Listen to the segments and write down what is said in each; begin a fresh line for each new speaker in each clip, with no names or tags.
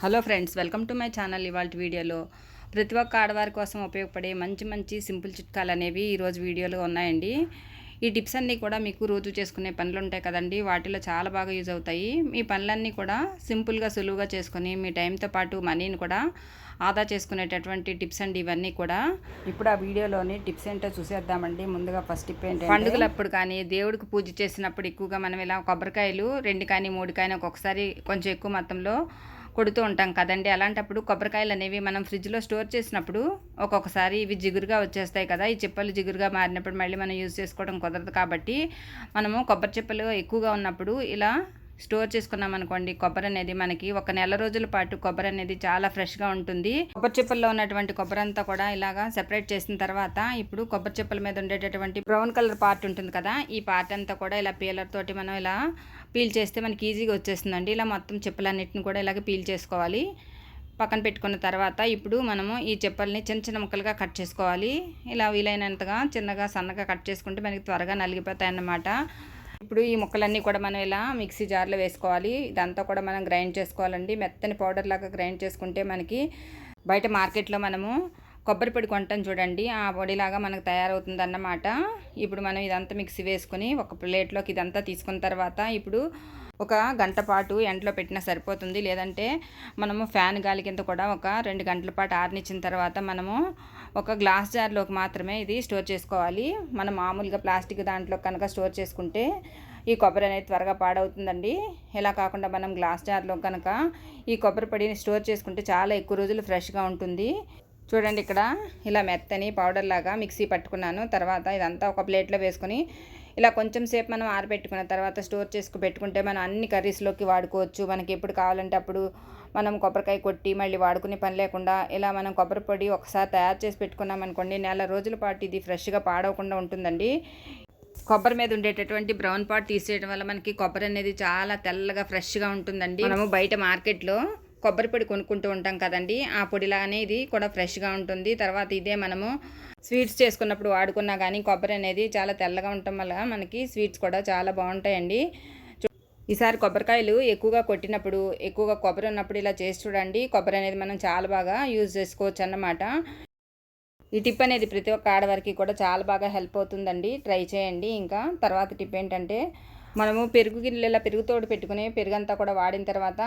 Hello friends, welcome to my channel. ఇవాళ వీడియోలో ప్రతి ఒక్క ఆడవారి కోసం ఉపయోగపడే మంచి సింపుల్ చిట్కాలు అనేవి ఈరోజు వీడియోలో ఉన్నాయండి. ఈ టిప్స్ అన్నీ కూడా మీకు రోజు చేసుకునే పనులు ఉంటాయి కదండి, వాటిలో చాలా బాగా యూజ్ అవుతాయి. మీ పనులన్నీ కూడా సింపుల్గా సులువుగా చేసుకొని మీ టైంతో పాటు మనీని కూడా ఆదా చేసుకునేటటువంటి టిప్స్ అండి ఇవన్నీ కూడా. ఇప్పుడు ఆ వీడియోలోని టిప్స్ ఏంటో చూసేద్దామండి. ముందుగా ఫస్ట్ టిప్ ఏంటంటే, పండుగలప్పుడు కానీ దేవుడికి పూజ చేసినప్పుడు ఎక్కువగా మనం ఇలా కొబ్బరికాయలు 2 కానీ 3 కానీ ఒక్కొక్కసారి కొంచెం ఎక్కువ మొత్తంలో కొడుతూ ఉంటాం కదండి. అలాంటప్పుడు కొబ్బరికాయలు అనేవి మనం ఫ్రిడ్జ్లో స్టోర్ చేసినప్పుడు ఒక్కొక్కసారి ఇవి జిగురుగా వచ్చేస్తాయి కదా. ఈ చిప్పలు జిగురుగా మారినప్పుడు మళ్ళీ మనం యూజ్ చేసుకోవడం కుదరదు. కాబట్టి మనము కొబ్బరి చిప్పలు ఎక్కువగా ఉన్నప్పుడు ఇలా స్టోర్ చేసుకున్నాం అనుకోండి, కొబ్బరి అనేది మనకి ఒక నెల రోజుల పాటు కొబ్బరి అనేది చాలా ఫ్రెష్గా ఉంటుంది. కొబ్బరి చిప్పల్లో ఉన్నటువంటి కొబ్బరి అంతా కూడా ఇలాగా సెపరేట్ చేసిన తర్వాత ఇప్పుడు కొబ్బరి చిప్పల మీద ఉండేటటువంటి బ్రౌన్ కలర్ పార్ట్ ఉంటుంది కదా, ఈ పార్ట్ అంతా కూడా ఇలా పీలర్ తోటి మనం ఇలా పీల్ చేస్తే మనకి ఈజీగా వచ్చేస్తుందండి. ఇలా మొత్తం చిప్పలన్నిటిని కూడా ఇలాగ పీల్ చేసుకోవాలి. పక్కన పెట్టుకున్న తర్వాత ఇప్పుడు మనము ఈ చిప్పల్ని చిన్న చిన్న ముక్కలుగా కట్ చేసుకోవాలి. ఇలా వీలైనంతగా చిన్నగా సన్నగా కట్ చేసుకుంటే మనకి త్వరగా నలిగిపోతాయి అన్నమాట. ఇప్పుడు ఈ ముక్కలన్నీ కూడా మనం ఇలా మిక్సీ జార్లో వేసుకోవాలి. ఇదంతా కూడా మనం గ్రైండ్ చేసుకోవాలండి. మెత్తని పౌడర్ లాగా గ్రైండ్ చేసుకుంటే మనకి బయట మార్కెట్లో మనము కొబ్బరి పొడి కొంటాం చూడండి, ఆ పొడిలాగా మనకు తయారవుతుంది అన్నమాట. ఇప్పుడు మనం ఇదంతా మిక్సీ వేసుకొని ఒక ప్లేట్లోకి ఇదంతా తీసుకున్న తర్వాత ఇప్పుడు ఒక గంట పాటు ఎండలో పెట్టినా సరిపోతుంది. లేదంటే మనము ఫ్యాన్ గాలి కింద కూడా ఒక 2 గంటల పాటు ఆరనిచ్చిన తర్వాత మనము ఒక గ్లాస్ జార్లోకి మాత్రమే ఇది స్టోర్ చేసుకోవాలి. మనం మామూలుగా ప్లాస్టిక్ దాంట్లో కనుక స్టోర్ చేసుకుంటే ఈ కొబ్బరి అనేది త్వరగా పాడవుతుందండి. ఇలా కాకుండా మనం గ్లాస్ జార్లో కనుక ఈ కొబ్బరి పొడిని స్టోర్ చేసుకుంటే చాలా ఎక్కువ రోజులు ఫ్రెష్గా ఉంటుంది. చూడండి, ఇక్కడ ఇలా మెత్తని పౌడర్ లాగా మిక్సీ పట్టుకున్నాను. తర్వాత ఇదంతా ఒక ప్లేట్లో వేసుకొని ఇలా కొంచెం సేపు మనం ఆరబెట్టుకున్న తర్వాత స్టోర్ చేసుకు పెట్టుకుంటే మనం అన్ని కర్రీస్లోకి వాడుకోవచ్చు. మనకి ఎప్పుడు కావాలంటే అప్పుడు మనం కొబ్బరికాయ కొట్టి మళ్ళీ వాడుకునే పని లేకుండా ఇలా మనం కొబ్బరి పొడి ఒకసారి తయారు చేసి పెట్టుకున్నాం అనుకోండి, నెల రోజుల పాటు ఇది ఫ్రెష్గా పాడవకుండా ఉంటుందండి. కొబ్బరి మీద ఉండేటటువంటి బ్రౌన్ పార్ట్ తీసేయడం వల్ల మనకి కొబ్బరి అనేది చాలా తెల్లగా ఫ్రెష్గా ఉంటుందండి. మనము బయట మార్కెట్లో కొబ్బరి పొడి కొనుక్కుంటూ ఉంటాం కదండి, ఆ పొడిలాగానే ఇది కూడా ఫ్రెష్గా ఉంటుంది. తర్వాత ఇదే మనము స్వీట్స్ చేసుకున్నప్పుడు వాడుకున్నా కానీ కొబ్బరి అనేది చాలా తెల్లగా ఉండటం వల్ల మనకి స్వీట్స్ కూడా చాలా బాగుంటాయండి. ఈసారి కొబ్బరికాయలు ఎక్కువగా కొట్టినప్పుడు, ఎక్కువగా కొబ్బరి ఉన్నప్పుడు ఇలా చేసి చూడండి. కొబ్బరి అనేది మనం చాలా బాగా యూజ్ చేసుకోవచ్చు అన్నమాట. ఈ టిప్ అనేది ప్రతి ఒక్క ఆడవారికి కూడా చాలా బాగా హెల్ప్ అవుతుందండి. ట్రై చేయండి. ఇంకా తర్వాత టిప్ ఏంటంటే, మనము పెరుగు గిన్నెలు ఇలా పెరుగుతోడు పెట్టుకుని పెరుగంతా కూడా వాడిన తర్వాత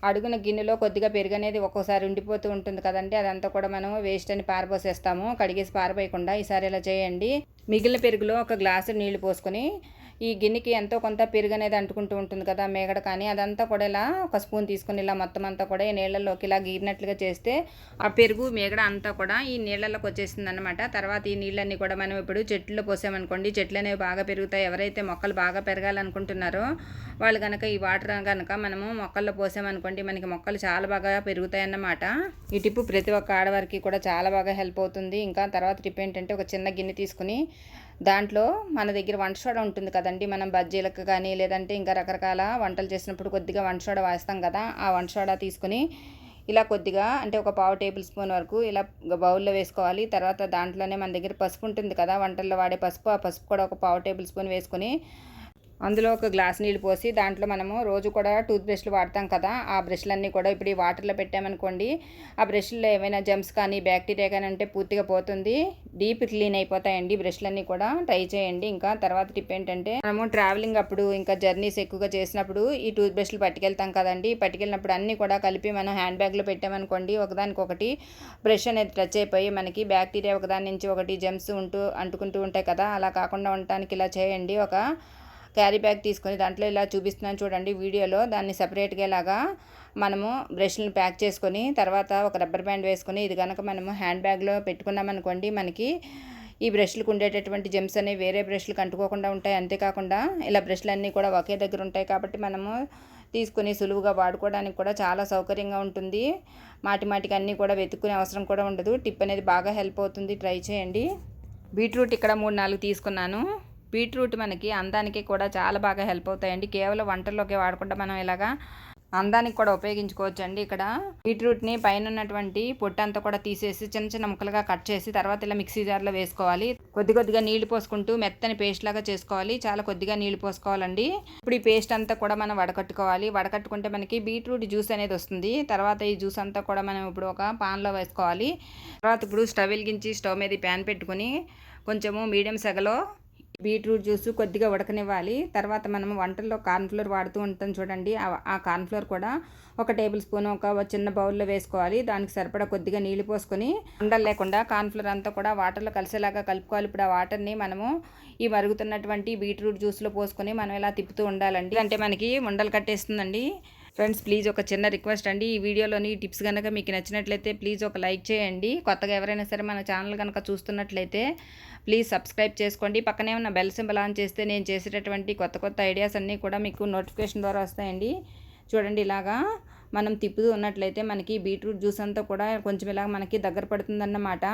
అడుగున గిన్నెలో కొద్దిగా పెరుగు అనేది ఒక్కోసారి ఉండిపోతూ ఉంటుంది కదండి, అదంతా కూడా మనం వేస్ట్ అని పారబోసేస్తాము. కడిగేసి పారబోయకుండా ఈసారి ఇలా చేయండి. మిగిలిన పెరుగులో ఒక గ్లాసు నీళ్లు పోసుకొని ఈ గిన్నెకి ఎంతో కొంత పెరుగు అనేది అంటుకుంటూ ఉంటుంది కదా, మేగడ కానీ, అదంతా కూడా ఇలా ఒక స్పూన్ తీసుకొని ఇలా మొత్తం అంతా కూడా ఈ నీళ్ళల్లోకి ఇలా గీరినట్లుగా చేస్తే ఆ పెరుగు మేగడ అంతా కూడా ఈ నీళ్ళల్లోకి వచ్చేసింది అనమాట. తర్వాత ఈ నీళ్ళన్నీ కూడా మనం ఇప్పుడు చెట్లలో పోసామనుకోండి, చెట్లు అనేవి బాగా పెరుగుతాయి. ఎవరైతే మొక్కలు బాగా పెరగాలనుకుంటున్నారో వాళ్ళు కనుక ఈ వాటర్ కనుక మనము మొక్కల్లో పోసామనుకోండి, మనకి మొక్కలు చాలా బాగా పెరుగుతాయి అన్నమాట. ఈ టిప్పు ప్రతి ఒక్క ఆడవారికి కూడా చాలా బాగా హెల్ప్ అవుతుంది. ఇంకా తర్వాత టిప్ ఏంటంటే, ఒక చిన్న గిన్నె తీసుకుని దాంట్లో మన దగ్గర వంట సోడా ఉంటుంది కదండి, మనం బజ్జీలకు కానీ లేదంటే ఇంకా రకరకాల వంటలు చేసినప్పుడు కొద్దిగా వంట సోడా వేస్తాం కదా, ఆ వంట సోడా తీసుకుని ఇలా కొద్దిగా అంటే ఒక 1/2 టేబుల్ స్పూన్ వరకు ఇలా బౌల్లో వేసుకోవాలి. తర్వాత దాంట్లోనే మన దగ్గర పసుపు ఉంటుంది కదా, వంటల్లో వాడే పసుపు, ఆ పసుపు కూడా ఒక 1/2 టేబుల్ స్పూన్ వేసుకొని అందులో ఒక గ్లాస్ నీళ్ళు పోసి దాంట్లో మనము రోజు కూడా టూత్ బ్రష్లు వాడతాం కదా, ఆ బ్రష్లన్నీ కూడా ఇప్పుడు ఈ వాటర్లో పెట్టామనుకోండి, ఆ బ్రష్లో ఏమైనా జమ్స్ కానీ బ్యాక్టీరియా కానీ అంటే పూర్తిగా పోతుంది. డీప్ క్లీన్ అయిపోతాయండి బ్రష్లన్నీ కూడా. ట్రై చేయండి. ఇంకా తర్వాత టిప్ ఏంటంటే, మనము ట్రావెలింగ్ అప్పుడు ఇంకా జర్నీస్ ఎక్కువగా చేసినప్పుడు ఈ టూత్ బ్రష్లు పట్టుకెళ్తాం కదండి, పట్టుకెళ్ళినప్పుడు అన్నీ కూడా కలిపి మనం హ్యాండ్ బ్యాగ్లో పెట్టామనుకోండి, ఒకదానికొకటి బ్రష్ అనేది టచ్ అయిపోయి మనకి బ్యాక్టీరియా ఒకదాని నుంచి ఒకటి జమ్స్ అంటుకుంటూ ఉంటాయి కదా, అలా కాకుండా ఉండటానికి ఇలా చేయండి. ఒక క్యారీ బ్యాగ్ తీసుకొని దాంట్లో ఇలా చూపిస్తున్నాను చూడండి వీడియోలో, దాన్ని సపరేట్గా ఇలాగా మనము బ్రష్లను ప్యాక్ చేసుకొని తర్వాత ఒక రబ్బర్ బ్యాండ్ వేసుకొని ఇది కనుక మనము హ్యాండ్ బ్యాగ్లో పెట్టుకున్నామనుకోండి, మనకి ఈ బ్రష్లకు ఉండేటటువంటి జెమ్స్ అనేవి వేరే బ్రష్లకు అంటుకోకుండా ఉంటాయి. అంతేకాకుండా ఇలా బ్రష్లు అన్నీ కూడా ఒకే దగ్గర ఉంటాయి కాబట్టి మనము తీసుకుని సులువుగా వాడుకోవడానికి కూడా చాలా సౌకర్యంగా ఉంటుంది. మాటికి అన్నీ కూడా వెతుక్కునే అవసరం కూడా ఉండదు. టిప్ అనేది బాగా హెల్ప్ అవుతుంది. ట్రై చేయండి. బీట్రూట్ ఇక్కడ 3-4 తీసుకున్నాను. బీట్రూట్ మనకి అందానికి కూడా చాలా బాగా హెల్ప్ అవుతాయండి. కేవలం వంటల్లోకి వాడకుండా మనం ఇలాగా అందానికి కూడా ఉపయోగించుకోవచ్చండి. ఇక్కడ బీట్రూట్ని పైన ఉన్నటువంటి పొట్టు అంతా కూడా తీసేసి చిన్న చిన్న ముక్కలుగా కట్ చేసి తర్వాత ఇలా మిక్సీ జార్లో వేసుకోవాలి. కొద్దిగా నీళ్లు పోసుకుంటూ మెత్తని పేస్ట్ లాగా చేసుకోవాలి. చాలా కొద్దిగా నీళ్లు పోసుకోవాలండి. ఇప్పుడు ఈ పేస్ట్ అంతా కూడా మనం వడకట్టుకోవాలి. వడకట్టుకుంటే మనకి బీట్రూట్ జ్యూస్ అనేది వస్తుంది. తర్వాత ఈ జ్యూస్ అంతా కూడా మనం ఇప్పుడు ఒక పాన్లో వేసుకోవాలి. తర్వాత ఇప్పుడు స్టవ్ వెలిగించి స్టవ్ మీద ప్యాన్ పెట్టుకుని కొంచెము మీడియం సెగలో బీట్రూట్ జ్యూస్ కొద్దిగా ఉడకనివ్వాలి. తర్వాత మనం వంటల్లో కార్న్ఫ్లోర్ వాడుతూ ఉంటాం చూడండి. ఆ కార్న్ఫ్లోర్ కూడా ఒక టేబుల్ స్పూన్ ఒక చిన్న బౌల్లో వేసుకోవాలి. దానికి సరిపడా కొద్దిగా నీళ్లు పోసుకొని ఉండలు లేకుండా కార్న్ఫ్లోర్ అంతా కూడా వాటర్లో కలిసేలాగా కలుపుకోవాలి. ఇప్పుడు ఆ వాటర్ని మనము ఈ మరుగుతున్నటువంటి బీట్రూట్ జ్యూస్లో పోసుకొని మనం ఇలా తిప్పుతూ ఉండాలండి. అంటే మనకి ఉండలు కట్టేస్తుందండి. ఫ్రెండ్స్ ప్లీజ్ ఒక చిన్న రిక్వెస్ట్ అండి, ఈ వీడియోలోని టిప్స్ కనుక మీకు నచ్చినట్లయితే ప్లీజ్ ఒక లైక్ చేయండి. కొత్తగా ఎవరైనా సరే మన ఛానల్ కనుక చూస్తున్నట్లయితే ప్లీజ్ సబ్స్క్రైబ్ చేసుకోండి. పక్కనే ఉన్న బెల్ సింబల్ ఆన్ చేస్తే నేను చేసేటటువంటి కొత్త ఐడియాస్ అన్నీ కూడా మీకు నోటిఫికేషన్ ద్వారా వస్తాయండి. చూడండి ఇలాగా మనం తిప్పుతూ ఉన్నట్లయితే మనకి బీట్రూట్ జ్యూస్ అంతా కూడా కొంచెం ఇలా మనకి దగ్గర పడుతుందన్నమాట.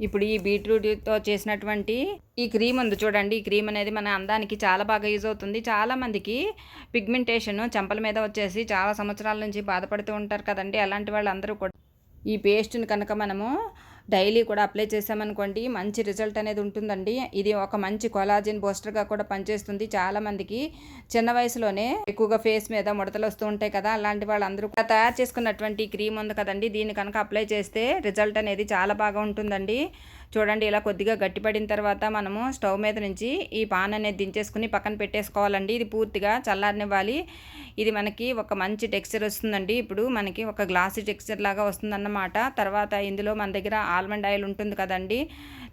ఇప్పుడు ఈ బీట్రూట్తో చేసినటువంటి ఈ క్రీమ్ ఉంది చూడండి. ఈ క్రీమ్ అనేది మన అందానికి చాలా బాగా యూజ్ అవుతుంది. చాలామందికి పిగ్మెంటేషన్ చెంపల మీద వచ్చేసి చాలా సంవత్సరాల నుంచి బాధపడుతూ ఉంటారు కదండి. అలాంటి వాళ్ళందరూ కూడా ఈ పేస్ట్ని కనుక మనము డైలీ కూడా అప్లై చేసామనుకోండి మంచి రిజల్ట్ అనేది ఉంటుందండి. ఇది ఒక మంచి కొలాజిన్ బూస్టర్గా కూడా పనిచేస్తుంది. చాలామందికి చిన్న వయసులోనే ఎక్కువగా ఫేస్ మీద ముడతలు వస్తూ ఉంటాయి కదా, అలాంటి వాళ్ళందరూ తయారు చేసుకున్నటువంటి క్రీమ్ ఉంది కదండి, దీన్ని కనుక అప్లై చేస్తే రిజల్ట్ అనేది చాలా బాగా ఉంటుందండి. చూడండి ఇలా కొద్దిగా గట్టిపడిన తర్వాత మనము స్టవ్ మీద నుంచి ఈ పాన్ అనేది దించేసుకుని పక్కన పెట్టేసుకోవాలండి. ఇది పూర్తిగా చల్లారనివ్వాలి. ఇది మనకి ఒక మంచి టెక్స్చర్ వస్తుందండి. ఇప్పుడు మనకి ఒక గ్లాసీ టెక్స్చర్ లాగా వస్తుందన్నమాట. తర్వాత ఇందులో మన దగ్గర ఆల్మండ్ ఆయిల్ ఉంటుంది కదండి,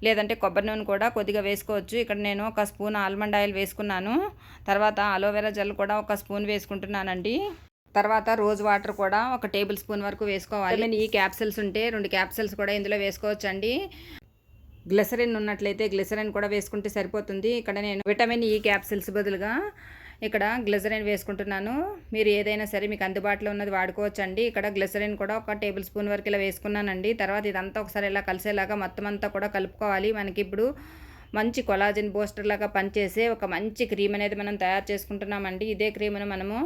లేదంటే కొబ్బరి నూనె కూడా కొద్దిగా వేసుకోవచ్చు. ఇక్కడ నేను ఒక స్పూన్ ఆల్మండ్ ఆయిల్ వేసుకున్నాను. తర్వాత అలోవెరా జెల్ కూడా ఒక స్పూన్ వేసుకుంటున్నానండి. తర్వాత రోజ్ వాటర్ కూడా ఒక టేబుల్ స్పూన్ వరకు వేసుకోవాలి. ఈ క్యాప్సిల్స్ ఉంటే 2 క్యాప్సిల్స్ కూడా ఇందులో వేసుకోవచ్చండి. గ్లిసరిన్ ఉన్నట్లయితే గ్లిసరిన్ కూడా వేసుకుంటే సరిపోతుంది. ఇక్కడ నేను విటమిన్ ఈ క్యాప్సిల్స్ బదులుగా ఇక్కడ గ్లిసరిన్ వేసుకుంటున్నాను. మీరు ఏదైనా సరే మీకు అందుబాటులో ఉన్నది వాడుకోవచ్చండి. ఇక్కడ గ్లిసరిన్ కూడా ఒక టేబుల్ స్పూన్ వరకు ఇలా వేసుకున్నానండి. తర్వాత ఇదంతా ఒకసారి ఇలా కలిసేలాగా మొత్తం అంతా కూడా కలుపుకోవాలి. మనకి ఇప్పుడు మంచి కొలాజిన్ బూస్టర్ లాగా పనిచేసే ఒక మంచి క్రీమ్ అనేది మనం తయారు చేసుకుంటున్నామండి. ఇదే క్రీమ్ను మనము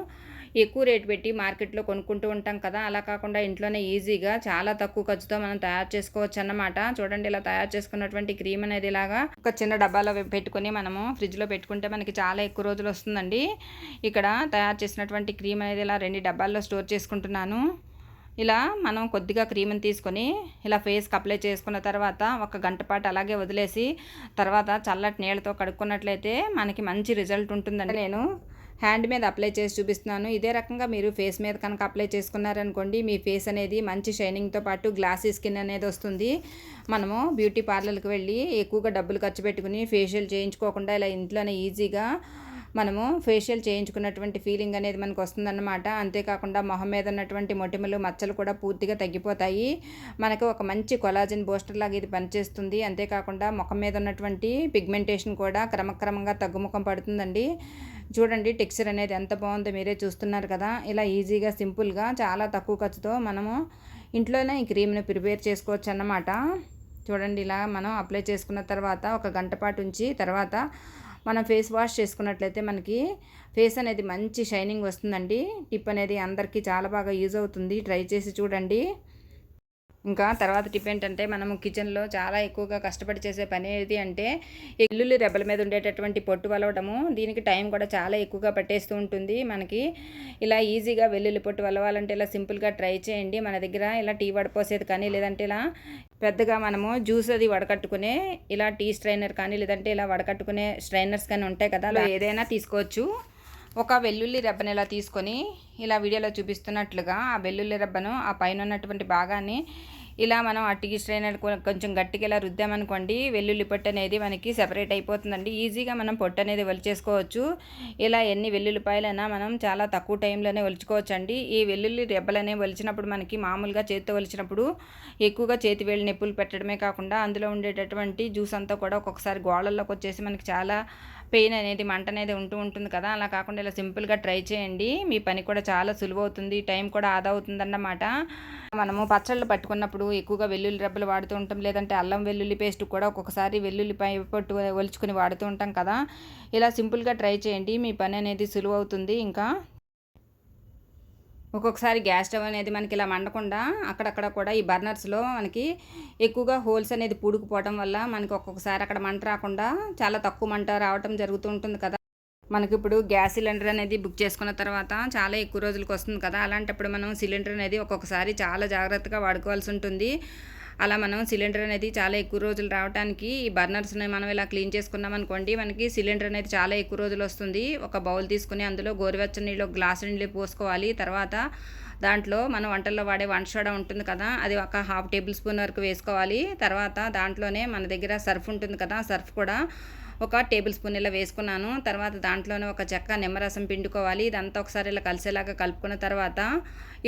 ఎక్కువ రేటు పెట్టి మార్కెట్లో కొనుక్కుంటూ ఉంటాం కదా, అలా కాకుండా ఇంట్లోనే ఈజీగా చాలా తక్కువ ఖర్చుతో మనం తయారు చేసుకోవచ్చు అన్నమాట. చూడండి ఇలా తయారు చేసుకున్నటువంటి క్రీమ్ అనేది ఇలాగా ఒక చిన్న డబ్బాలో పెట్టుకుని మనము ఫ్రిడ్జ్లో పెట్టుకుంటే మనకి చాలా ఎక్కువ రోజులు వస్తుందండి. ఇక్కడ తయారు చేసినటువంటి క్రీమ్ అనేది ఇలా 2 డబ్బాల్లో స్టోర్ చేసుకుంటున్నాను. ఇలా మనం కొద్దిగా క్రీమ్ని తీసుకొని ఇలా ఫేస్కి అప్లై చేసుకున్న తర్వాత 1 గంట పాటు అలాగే వదిలేసి తర్వాత చల్లటి నీళ్ళతో కడుక్కున్నట్లయితే మనకి మంచి రిజల్ట్ ఉంటుందండి. నేను హ్యాండ్ మీద అప్లై చేసి చూపిస్తున్నాను. ఇదే రకంగా మీరు ఫేస్ మీద కనుక అప్లై చేసుకున్నారనుకోండి మీ ఫేస్ అనేది మంచి షైనింగ్తో పాటు గ్లాసీ స్కిన్ అనేది వస్తుంది. మనము బ్యూటీ పార్లర్కి వెళ్ళి ఎక్కువగా డబ్బులు ఖర్చు పెట్టుకుని ఫేషియల్ చేయించుకోకుండా ఇలా ఇంట్లోనే ఈజీగా మనము ఫేషియల్ చేయించుకున్నటువంటి ఫీలింగ్ అనేది మనకు వస్తుందన్నమాట. అంతేకాకుండా మొహం మీద ఉన్నటువంటి మొటిమలు మచ్చలు కూడా పూర్తిగా తగ్గిపోతాయి. మనకు ఒక మంచి కొలాజిన్ బూస్టర్ లాగా ఇది పనిచేస్తుంది. అంతేకాకుండా ముఖం మీద ఉన్నటువంటి పిగ్మెంటేషన్ కూడా క్రమక్రమంగా తగ్గుముఖం పడుతుందండి. చూడండి టెక్స్చర్ అనేది ఎంత బాగుందో మీరే చూస్తున్నారు కదా. ఇలా ఈజీగా సింపుల్గా చాలా తక్కువ ఖర్చుతో మనము ఇంట్లోనే ఈ క్రీమ్ని ప్రిపేర్ చేసుకోవచ్చు అన్నమాట. చూడండి ఇలా మనం అప్లై చేసుకున్న తర్వాత 1 గంట పాటు ఉంచి తర్వాత మనం ఫేస్ వాష్ చేసుకున్నట్లయితే మనకి ఫేస్ అనేది మంచి షైనింగ్ వస్తుందండి. టిప్ అనేది అందరికీ చాలా బాగా యూజ్ అవుతుంది. ట్రై చేసి చూడండి. ఇంకా తర్వాత టిప్ ఏంటంటే మనము కిచెన్లో చాలా ఎక్కువగా కష్టపడి చేసే పని ఏది అంటే వెల్లుల్లి రెబ్బల మీద ఉండేటటువంటి పొట్టు వలవడము. దీనికి టైం కూడా చాలా ఎక్కువగా పట్టేస్తూ ఉంటుంది. మనకి ఇలా ఈజీగా వెల్లుల్లి పొట్టు వలవాలంటే ఇలా సింపుల్గా ట్రై చేయండి. మన దగ్గర ఇలా టీ వడపోసేది కానీ లేదంటే ఇలా పెద్దగా మనము జ్యూస్ అది వడకట్టుకునే ఇలా టీ స్ట్రైనర్ కానీ లేదంటే ఇలా వడకట్టుకునే స్ట్రైనర్స్ కానీ ఉంటాయి కదా, అలా ఏదైనా తీసుకోవచ్చు. ఒక వెల్లుల్లి రెబ్బను ఇలా తీసుకొని ఇలా వీడియోలో చూపిస్తున్నట్లుగా ఆ వెల్లుల్లి రెబ్బను ఆ పైన ఉన్నటువంటి భాగాన్ని ఇలా మనం అట్టికి స్ట్రైనర్ కొంచెం గట్టిగా ఇలా రుద్దామనుకోండి వెల్లుల్లి పొట్టు అనేది మనకి సెపరేట్ అయిపోతుందండి. ఈజీగా మనం పొట్టు అనేది ఒలిచేసుకోవచ్చు. ఇలా ఎన్ని వెల్లుల్లిపాయలైనా మనం చాలా తక్కువ టైంలోనే ఒలుచుకోవచ్చు అండి. ఈ వెల్లుల్లి రెబ్బలనే ఒలిచినప్పుడు మనకి మామూలుగా చేతితో ఒలిచినప్పుడు ఎక్కువగా చేతి వేళ్ళు నొప్పులు పెట్టడమే కాకుండా అందులో ఉండేటటువంటి జ్యూస్ అంతా కూడా ఒక్కొక్కసారి గోళ్ళల్లోకి వచ్చేసి మనకి చాలా పెయిన్ అనేది మంట అనేది ఉంటుంది కదా, అలా కాకుండా ఇలా సింపుల్గా ట్రై చేయండి. మీ పని కూడా చాలా సులువవుతుంది, టైం కూడా ఆదా అవుతుందన్నమాట. మనము పచ్చళ్ళు పట్టుకున్నప్పుడు ఎక్కువగా వెల్లుల్లి రెబ్బలు వాడుతూ ఉంటాం, లేదంటే అల్లం వెల్లుల్లి పేస్ట్ కూడా ఒక్కొక్కసారి వెల్లుల్లిపాయ పొట్టు ఒలుచుకుని వాడుతూ ఉంటాం కదా. ఇలా సింపుల్గా ట్రై చేయండి, మీ పని అనేది సులువవుతుంది. ఇంకా ఒక్కొక్కసారి గ్యాస్ స్టవ్ అనేది మనకి ఇలా మండకుండా అక్కడక్కడ కూడా ఈ బర్నర్స్లో మనకి ఎక్కువగా హోల్స్ అనేది పూడుకుపోవడం వల్ల మనకి ఒక్కొక్కసారి అక్కడ మంట రాకుండా చాలా తక్కువ మంట రావటం జరుగుతూ ఉంటుంది కదా. మనకి ఇప్పుడు గ్యాస్ సిలిండర్ అనేది బుక్ చేసుకున్న తర్వాత చాలా ఎక్కువ రోజులకు వస్తుంది కదా. అలాంటప్పుడు మనం సిలిండర్ అనేది ఒక్కొక్కసారి చాలా జాగ్రత్తగా వాడుకోవాల్సి ఉంటుంది. అలా మనం సిలిండర్ అనేది చాలా ఎక్కువ రోజులు రావడానికి ఈ బర్నర్స్ని మనం ఇలా క్లీన్ చేసుకున్నాం అనుకోండి, మనకి సిలిండర్ అనేది చాలా ఎక్కువ రోజులు వస్తుంది. ఒక బౌల్ తీసుకుని అందులో గోరువెచ్చని నీళ్ళు, ఒక గ్లాసు నీళ్ళు పోసుకోవాలి. తర్వాత దాంట్లో మనం వంటల్లో వాడే వంట సోడా ఉంటుంది కదా, అది ఒక 1/2 టేబుల్ స్పూన్ వరకు వేసుకోవాలి. తర్వాత దాంట్లోనే మన దగ్గర సర్ఫ్ ఉంటుంది కదా, సర్ఫ్ కూడా ఒక టేబుల్ స్పూన్ ఇలా వేసుకున్నాను. తర్వాత దాంట్లోనే ఒక చెక్క నిమ్మరసం పిండుకోవాలి. ఇదంతా ఒకసారి ఇలా కలిసేలాగా కలుపుకున్న తర్వాత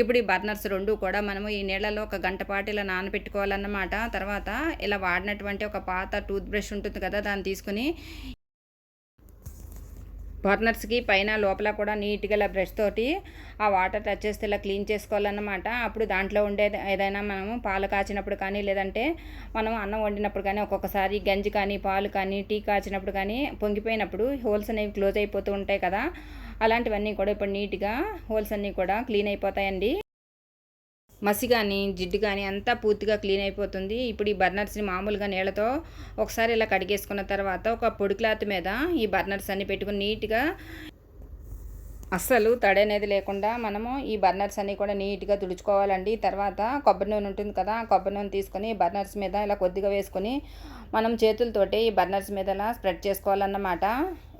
ఇప్పుడు ఈ బర్నర్స్ 2 కూడా మనము ఈ నీళ్ళలో ఒక గంట పాటు ఇలా నానబెట్టుకోవాలన్నమాట. తర్వాత ఇలా వాడినటువంటి ఒక పాత టూత్ బ్రష్ ఉంటుంది కదా, దాన్ని తీసుకుని బర్నర్స్కి పైన లోపల కూడా నీట్గా ఇలా బ్రష్ తోటి ఆ వాటర్ టచ్ చేస్తే ఇలా క్లీన్ చేసుకోవాలన్నమాట. అప్పుడు దాంట్లో ఉండే ఏదైనా మనము పాలు కాచినప్పుడు కానీ, లేదంటే మనం అన్నం వండినప్పుడు కానీ, ఒక్కొక్కసారి గంజి కానీ, పాలు కానీ, టీ కాచినప్పుడు కానీ పొంగిపోయినప్పుడు హోల్స్ అనేవి క్లోజ్ అయిపోతూ ఉంటాయి కదా, అలాంటివన్నీ కూడా ఇప్పుడు నీట్గా హోల్స్ అన్నీ కూడా క్లీన్ అయిపోతాయండి. మసి కానీ, జిడ్డు కానీ అంతా పూర్తిగా క్లీన్ అయిపోతుంది. ఇప్పుడు ఈ బర్నర్స్ని మామూలుగా నీళ్ళతో ఒకసారి ఇలా కడిగేసుకున్న తర్వాత ఒక పొడి క్లాత్ మీద ఈ బర్నర్స్ అన్ని పెట్టుకుని నీట్గా అస్సలు తడి అనేది లేకుండా మనము ఈ బర్నర్స్ అన్నీ కూడా నీట్గా తుడుచుకోవాలండి. తర్వాత కొబ్బరి నూనె ఉంటుంది కదా, కొబ్బరి నూనె తీసుకొని బర్నర్స్ మీద ఇలా కొద్దిగా వేసుకొని మనం చేతులతోటి ఈ బర్నర్స్ మీద ఇలా స్ప్రెడ్ చేసుకోవాలన్నమాట.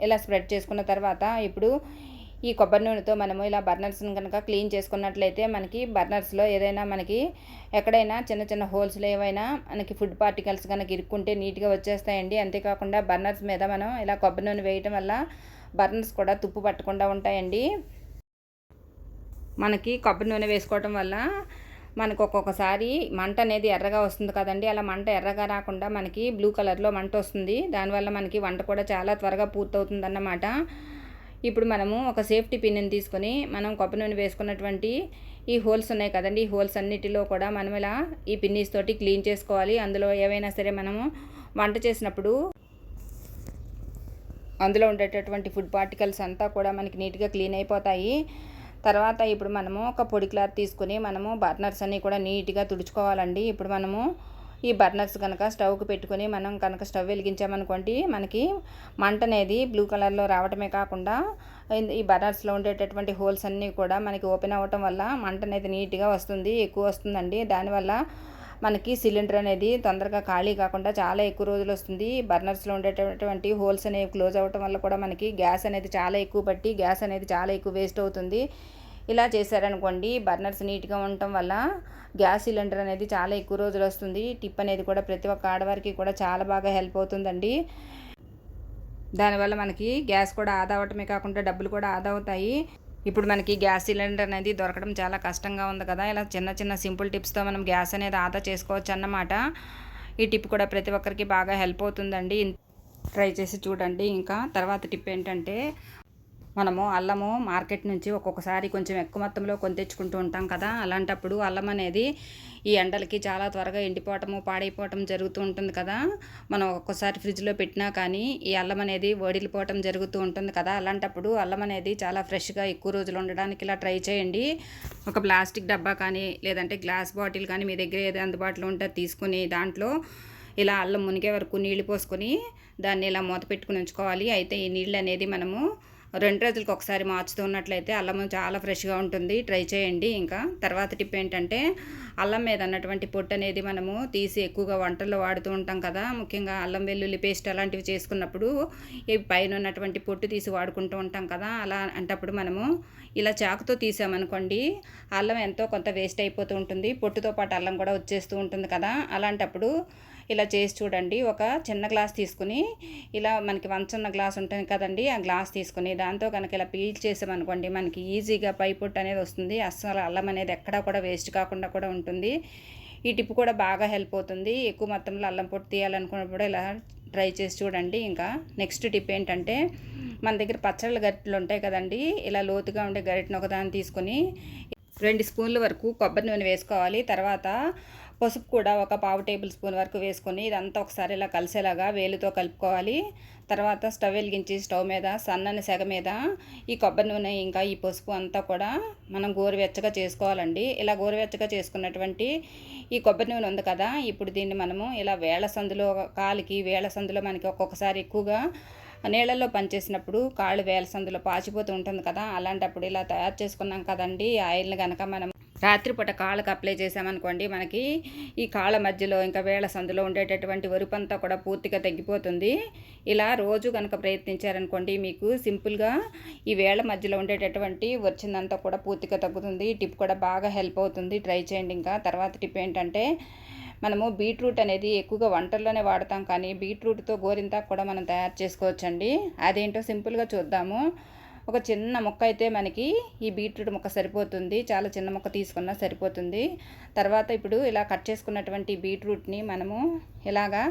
ఇలా స్ప్రెడ్ చేసుకున్న తర్వాత ఇప్పుడు ఈ కొబ్బరి నూనెతో మనము ఇలా బర్నర్స్ని కనుక క్లీన్ చేసుకున్నట్లయితే మనకి బర్నర్స్లో ఏదైనా మనకి ఎక్కడైనా చిన్న చిన్న హోల్స్లో ఏవైనా మనకి ఫుడ్ పార్టికల్స్ కనుక ఇరుక్కుంటే నీట్గా వచ్చేస్తాయండి. అంతేకాకుండా బర్నర్స్ మీద మనం ఇలా కొబ్బరి నూనె వేయటం వల్ల బర్నర్స్ కూడా తుప్పు పట్టకుండా ఉంటాయండి. మనకి కొబ్బరి నూనె వేసుకోవటం వల్ల మనకు ఒక్కొక్కసారి మంట అనేది ఎర్రగా వస్తుంది కదండి. అలా మంట ఎర్రగా రాకుండా మనకి బ్లూ కలర్లో మంట వస్తుంది. దానివల్ల మనకి వంట కూడా చాలా త్వరగా పూర్తవుతుంది అన్నమాట. ఇప్పుడు మనము ఒక సేఫ్టీ పిన్ని తీసుకొని మనం కొబ్బరి నూనె వేసుకున్నటువంటి ఈ హోల్స్ ఉన్నాయి కదండి, ఈ హోల్స్ అన్నిటిలో కూడా మనం ఇలా ఈ పిన్నీస్ తోటి క్లీన్ చేసుకోవాలి. అందులో ఏవైనా సరే మనము వంట చేసినప్పుడు అందులో ఉండేటటువంటి ఫుడ్ పార్టికల్స్ అంతా కూడా మనకి నీట్గా క్లీన్ అయిపోతాయి. తర్వాత ఇప్పుడు మనము ఒక పొడి క్లాత్ తీసుకుని మనము బర్నర్స్ అన్నీ కూడా నీట్గా తుడుచుకోవాలండి. ఇప్పుడు మనము ఈ బర్నర్స్ కనుక స్టవ్కి పెట్టుకొని మనం కనుక స్టవ్ వెలిగించామనుకోండి, మనకి మంట అనేది బ్లూ కలర్లో రావటమే కాకుండా ఈ బర్నర్స్లో ఉండేటటువంటి హోల్స్ అన్నీ కూడా మనకి ఓపెన్ అవ్వటం వల్ల మంట అనేది నీట్గా వస్తుంది, ఎక్కువ వస్తుందండి. దానివల్ల మనకి సిలిండర్ అనేది తొందరగా ఖాళీ కాకుండా చాలా ఎక్కువ రోజులు వస్తుంది. బర్నర్స్లో ఉండేటటువంటి హోల్స్ అనేవి క్లోజ్ అవ్వటం వల్ల కూడా మనకి గ్యాస్ అనేది చాలా ఎక్కువ పట్టి గ్యాస్ అనేది చాలా ఎక్కువ వేస్ట్ అవుతుంది. ఇలా చేశారనుకోండి, బర్నర్స్ నీట్గా ఉండటం వల్ల గ్యాస్ సిలిండర్ అనేది చాలా ఎక్కువ రోజులు వస్తుంది. టిప్ అనేది కూడా ప్రతి ఒక్క ఆడవారికి కూడా చాలా బాగా హెల్ప్ అవుతుందండి. దానివల్ల మనకి గ్యాస్ కూడా ఆదా అవటమే కాకుండా డబ్బులు కూడా ఆదా అవుతాయి. ఇప్పుడు మనకి గ్యాస్ సిలిండర్ అనేది దొరకడం చాలా కష్టంగా ఉంది కదా. ఇలా చిన్న చిన్న సింపుల్ టిప్స్తో మనం గ్యాస్ అనేది ఆదా చేసుకోవచ్చు అన్నమాట. ఈ టిప్ కూడా ప్రతి ఒక్కరికి బాగా హెల్ప్ అవుతుందండి. ట్రై చేసి చూడండి. ఇంకా తర్వాత టిప్ ఏంటంటే, మనము అల్లము మార్కెట్ నుంచి ఒక్కొక్కసారి కొంచెం ఎక్కువ మొత్తంలో కొని తెచ్చుకుంటూ ఉంటాం కదా. అలాంటప్పుడు అల్లం అనేది ఈ ఎండలకి చాలా త్వరగా ఎండిపోవటము, పాడైపోవటం జరుగుతూ ఉంటుంది కదా. మనం ఒక్కొక్కసారి ఫ్రిడ్జ్లో పెట్టినా కానీ ఈ అల్లం అనేది వడిలిపోవటం జరుగుతూ ఉంటుంది కదా. అలాంటప్పుడు అల్లం అనేది చాలా ఫ్రెష్గా ఎక్కువ రోజులు ఉండడానికి ఇలా ట్రై చేయండి. ఒక ప్లాస్టిక్ డబ్బా కానీ, లేదంటే గ్లాస్ బాటిల్ కానీ మీ దగ్గర ఏది అందుబాటులో ఉంటే తీసుకుని దాంట్లో ఇలా అల్లం మునిగే వరకు నీళ్లు పోసుకొని దాన్ని ఇలా మూత పెట్టుకుని ఉంచుకోవాలి. అయితే ఈ నీళ్ళు అనేది మనము 2 రోజులకు ఒకసారి మార్చుతూ ఉన్నట్లయితే అల్లం చాలా ఫ్రెష్గా ఉంటుంది. ట్రై చేయండి. ఇంకా తర్వాత టిప్ ఏంటంటే, అల్లం మీద ఉన్నటువంటి పొట్టు అనేది మనము తీసి ఎక్కువగా వంటల్లో వాడుతూ ఉంటాం కదా. ముఖ్యంగా అల్లం వెల్లుల్లి పేస్ట్ అలాంటివి చేసుకున్నప్పుడు ఈ పైన ఉన్నటువంటి పొట్టు తీసి వాడుకుంటూ ఉంటాం కదా. అలా అంటప్పుడు మనము ఇలా చాకుతో తీసామనుకోండి, అల్లం ఎంతో కొంత వేస్ట్ అయిపోతూ ఉంటుంది. పొట్టుతో పాటు అల్లం కూడా వచ్చేస్తూ ఉంటుంది కదా. అలాంటప్పుడు ఇలా చేసి చూడండి. ఒక చిన్న గ్లాస్ తీసుకుని ఇలా మనకి వంచున్న గ్లాస్ ఉంటుంది కదండి, ఆ గ్లాస్ తీసుకుని దాంతో కనుక ఇలా పీల్ చేసామనుకోండి, మనకి ఈజీగా పై పొట్టు అనేది వస్తుంది. అస్సలు అల్లం అనేది ఎక్కడా కూడా వేస్ట్ కాకుండా కూడా ఉంటుంది. ఈ టిప్ కూడా బాగా హెల్ప్ అవుతుంది. ఎక్కువ మొత్తంలో అల్లం పొట్టు తీయాలనుకున్నప్పుడు ఇలా ట్రై చేసి చూడండి. ఇంకా నెక్స్ట్ టిప్ ఏంటంటే, మన దగ్గర పచ్చళ్ళ గరిటెలు ఉంటాయి కదండి, ఇలా లోతుగా ఉండే గరిటెను ఒకదాన్ని తీసుకొని 2 స్పూన్ల వరకు కొబ్బరి నూనె వేసుకోవాలి. తర్వాత పసుపు కూడా ఒక పావు టేబుల్ స్పూన్ వరకు వేసుకొని ఇదంతా ఒకసారి ఇలా కలిసేలాగా వేలుతో కలుపుకోవాలి. తర్వాత స్టవ్ వెలిగించి స్టవ్ మీద సన్నని సెగ మీద ఈ కొబ్బరి నూనె ఇంకా ఈ పసుపు అంతా కూడా మనం గోరువెచ్చగా చేసుకోవాలండి. ఇలా గోరువెచ్చగా చేసుకున్నటువంటి ఈ కొబ్బరి నూనె ఉంది కదా, ఇప్పుడు దీన్ని మనము ఇలా వేళ్ల సందులో కాలికి వేళ్ల సందులో మనకి ఒక్కొక్కసారి ఎక్కువగా నీళ్ళల్లో పనిచేసినప్పుడు కాళ్ళు వేల సందులో పాచిపోతూ ఉంటుంది కదా, అలాంటప్పుడు ఇలా తయారు చేసుకున్నాం కదండి ఆయిల్ని కనుక మనం రాత్రిపూట కాళ్ళకు అప్లై చేసామనుకోండి, మనకి ఈ కాళ్ళ మధ్యలో ఇంకా వేళ్ల సందులో ఉండేటటువంటి వరుపంతా కూడా పూర్తిగా తగ్గిపోతుంది. ఇలా రోజు కనుక ప్రయత్నించారనుకోండి, మీకు సింపుల్గా ఈ వేళ్ల మధ్యలో ఉండేటటువంటి వచ్చిందంతా కూడా పూర్తిగా తగ్గుతుంది. ఈ టిప్ కూడా బాగా హెల్ప్ అవుతుంది, ట్రై చేయండి. ఇంకా తర్వాత టిప్ ఏంటంటే, మనము బీట్రూట్ అనేది ఎక్కువగా వంటల్లోనే వాడతాం, కానీ బీట్రూట్తో గోరింతాకు కూడా మనం తయారు చేసుకోవచ్చండి. అదేంటో సింపుల్గా చూద్దాము. ఒక చిన్న ముక్క అయితే మనకి ఈ బీట్రూట్ ముక్క సరిపోతుంది, చాలా చిన్న ముక్క తీసుకున్నా సరిపోతుంది. తర్వాత ఇప్పుడు ఇలా కట్ చేసుకున్నటువంటి బీట్రూట్ని మనము ఇలాగా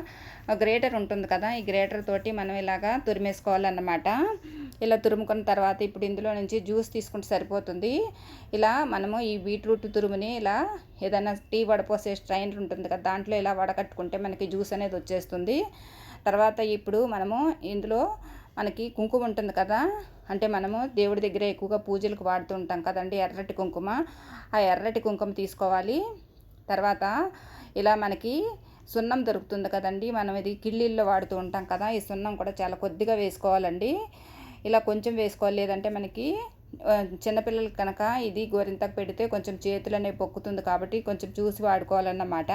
గ్రేటర్ ఉంటుంది కదా, ఈ గ్రేటర్ తోటి మనం ఇలాగా తురిమేసుకోవాలన్నమాట. ఇలా తురుముకున్న తర్వాత ఇప్పుడు ఇందులో నుంచి జ్యూస్ తీసుకుంటే సరిపోతుంది. ఇలా మనము ఈ బీట్రూట్ తురుముని ఇలా ఏదైనా టీ వడపోసే స్ట్రైనర్ ఉంటుంది కదా, దాంట్లో ఇలా వడకట్టుకుంటే మనకి జ్యూస్ అనేది వచ్చేస్తుంది. తర్వాత ఇప్పుడు మనము ఇందులో మనకి కుంకుమ ఉంటుంది కదా, అంటే మనము దేవుడి దగ్గర ఎక్కువగా పూజలకు వాడుతూ ఉంటాం కదండి, ఎర్రటి కుంకుమ. ఆ ఎర్రటి కుంకుమ తీసుకోవాలి. తర్వాత ఇలా మనకి సున్నం దొరుకుతుంది కదండి, మనం ఇది కిళ్ళీల్లో వాడుతూ ఉంటాం కదా, ఈ సున్నం కూడా చాలా కొద్దిగా వేసుకోవాలండి. ఇలా కొంచెం వేసుకోవాలి, లేదంటే మనకి చిన్నపిల్లలకి కనుక ఇది గోరింతకు పెడితే కొంచెం చేతులు అనేవి పొక్కుతుంది, కాబట్టి కొంచెం చూసి వాడుకోవాలన్నమాట.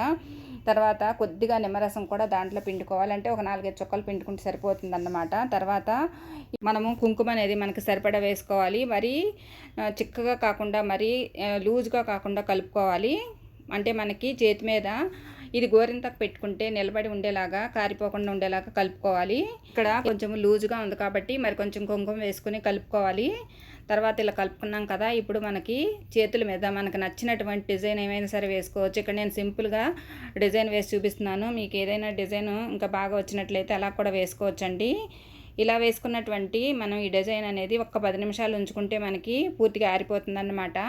తర్వాత కొద్దిగా నిమ్మరసం కూడా దాంట్లో పిండుకోవాలంటే ఒక 4-5 చుక్కలు పిండుకుంటే సరిపోతుంది అన్నమాట. తర్వాత మనము కుంకుమ అనేది మనకి సరిపడా వేసుకోవాలి. మరీ చిక్కగా కాకుండా మరీ లూజ్గా కాకుండా కలుపుకోవాలి. అంటే మనకి చేతి మీద ఇది గోరింతకు పెట్టుకుంటే నిలబడి ఉండేలాగా, కారిపోకుండా ఉండేలాగా కలుపుకోవాలి. ఇక్కడ కొంచెం లూజ్గా ఉంది కాబట్టి మరి కొంచెం కుంకుమ వేసుకుని కలుపుకోవాలి. తర్వాత ఇలా కలుపుకున్నాం కదా, ఇప్పుడు మనకి చేతుల మీద మనకు నచ్చినటువంటి డిజైన్ ఏమైనా సరే వేసుకోవచ్చు. ఇక్కడ నేను సింపుల్గా డిజైన్ వేసి చూపిస్తున్నాను, మీకు ఏదైనా డిజైన్ ఇంకా బాగా వచ్చినట్లయితే అలా కూడా వేసుకోవచ్చండి. ఇలా వేసుకున్నటువంటి మనం ఈ డిజైన్ అనేది ఒక 10 నిమిషాలు ఉంచుకుంటే మనకి పూర్తిగా ఆరిపోతుందన్నమాట.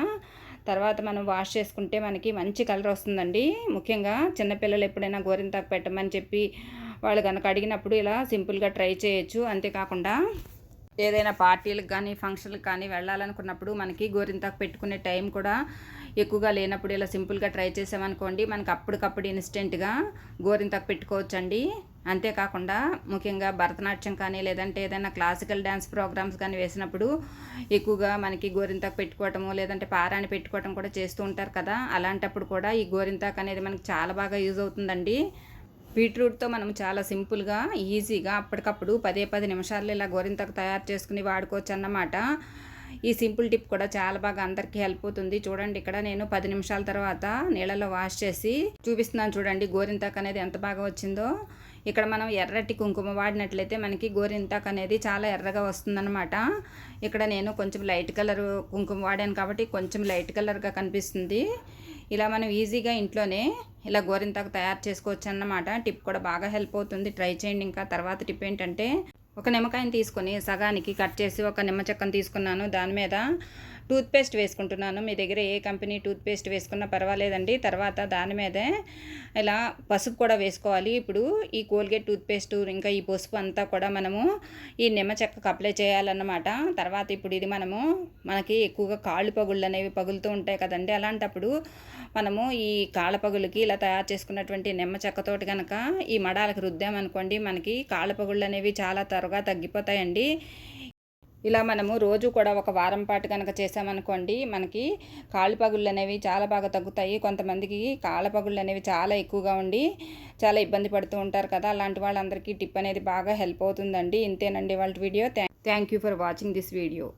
తర్వాత మనం వాష్ చేసుకుంటే మనకి మంచి కలర్ వస్తుందండి. ముఖ్యంగా చిన్నపిల్లలు ఎప్పుడైనా గోరింతాకు పెట్టమని చెప్పి వాళ్ళు కనుక అడిగినప్పుడు ఇలా సింపుల్గా ట్రై చేయొచ్చు. అంతేకాకుండా ఏదైనా పార్టీలకు కానీ ఫంక్షన్లకు కానీ వెళ్ళాలనుకున్నప్పుడు మనకి గోరింతాకు పెట్టుకునే టైం కూడా ఎక్కువగా లేనప్పుడు ఇలా సింపుల్గా ట్రై చేసామనుకోండి, మనకి అప్పటికప్పుడు ఇన్స్టెంట్గా గోరింతాకు పెట్టుకోవచ్చండి. అంతేకాకుండా ముఖ్యంగా భరతనాట్యం కానీ లేదంటే ఏదైనా క్లాసికల్ డ్యాన్స్ ప్రోగ్రామ్స్ కానీ వేసినప్పుడు ఎక్కువగా మనకి గోరింతాకు పెట్టుకోవటము లేదంటే పారాని పెట్టుకోవటం కూడా చేస్తూ ఉంటారు కదా, అలాంటప్పుడు కూడా ఈ గోరింతాకు అనేది మనకి చాలా బాగా యూజ్ అవుతుందండి. బీట్రూట్తో మనం చాలా సింపుల్గా ఈజీగా అప్పటికప్పుడు 10 నిమిషాల్లో ఇలా గోరింతాకు తయారు చేసుకుని వాడుకోవచ్చు అన్నమాట. ఈ సింపుల్ టిప్ కూడా చాలా బాగా అందరికీ హెల్ప్ అవుతుంది. చూడండి, ఇక్కడ నేను 10 నిమిషాల తర్వాత నీళ్ళలో వాష్ చేసి చూపిస్తున్నాను. చూడండి గోరింతాకు అనేది ఎంత బాగా వచ్చిందో. ఇక్కడ మనం ఎర్రటి కుంకుమ వాడినట్లయితే మనకి గోరింతాకు అనేది చాలా ఎర్రగా వస్తుందన్నమాట. ఇక్కడ నేను కొంచెం లైట్ కలర్ కుంకుమ వాడాను కాబట్టి కొంచెం లైట్ కలర్గా కనిపిస్తుంది. ఇలా మనం ఈజీగా ఇంట్లోనే ఇలా గోరింతాకు తయారు చేసుకోవచ్చు అన్నమాట. టిప్ కూడా బాగా హెల్ప్ అవుతుంది, ట్రై చేయండి. ఇంకా తర్వాత టిప్ ఏంటంటే, ఒక నిమ్మకాయని తీసుకొని సగానికి కట్ చేసి ఒక నిమ్మ చెక్కను తీసుకున్నాను, దాని మీద టూత్పేస్ట్ వేసుకుంటున్నాను. మీ దగ్గర ఏ కంపెనీ టూత్పేస్ట్ వేసుకున్నా పర్వాలేదండి. తర్వాత దాని మీదే ఇలా పసుపు కూడా వేసుకోవాలి. ఇప్పుడు ఈ కోల్గేట్ టూత్పేస్ట్ ఇంకా ఈ పసుపు అంతా కూడా మనము ఈ నిమ్మ చెక్కకు అప్లై చేయాలన్నమాట. తర్వాత ఇప్పుడు ఇది మనకి ఎక్కువగా కాళ్ళు పగుళ్ళు అనేవి పగులుతూ ఉంటాయి కదండి, అలాంటప్పుడు మనము ఈ కాళ్ళ పగులకి ఇలా తయారు చేసుకున్నటువంటి నిమ్మ చెక్కతోటి కనుక ఈ మడాలకు రుద్దామనుకోండి, మనకి కాళ్ళ పగుళ్ళు అనేవి చాలా త్వరగా తగ్గిపోతాయండి. ఇలా మనము రోజు కూడా ఒక వారం పాటు కనుక చేసామనుకోండి, మనకి కాళ్ళు పగుళ్ళు అనేవి చాలా బాగా తగ్గుతాయి. కొంతమందికి కాళ్ళ పగుళ్ళు అనేవి చాలా ఎక్కువగా ఉండి చాలా ఇబ్బంది పడుతూ ఉంటారు కదా, అలాంటి వాళ్ళందరికీ టిప్ అనేది బాగా హెల్ప్ అవుతుందండి. ఇంతేనండి వాళ్ళ video. Thank you for watching this video.